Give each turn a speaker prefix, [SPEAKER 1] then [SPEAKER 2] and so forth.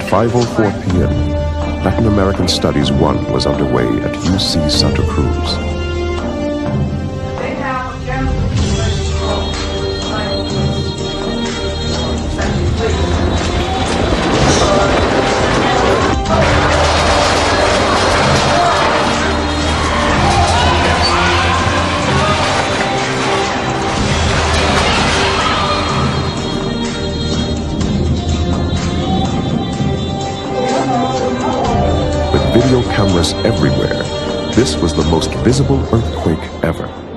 [SPEAKER 1] 5:04 p.m., Latin American Studies 1 was underway at UC Santa Cruz. With video cameras everywhere, this was the most visible earthquake ever.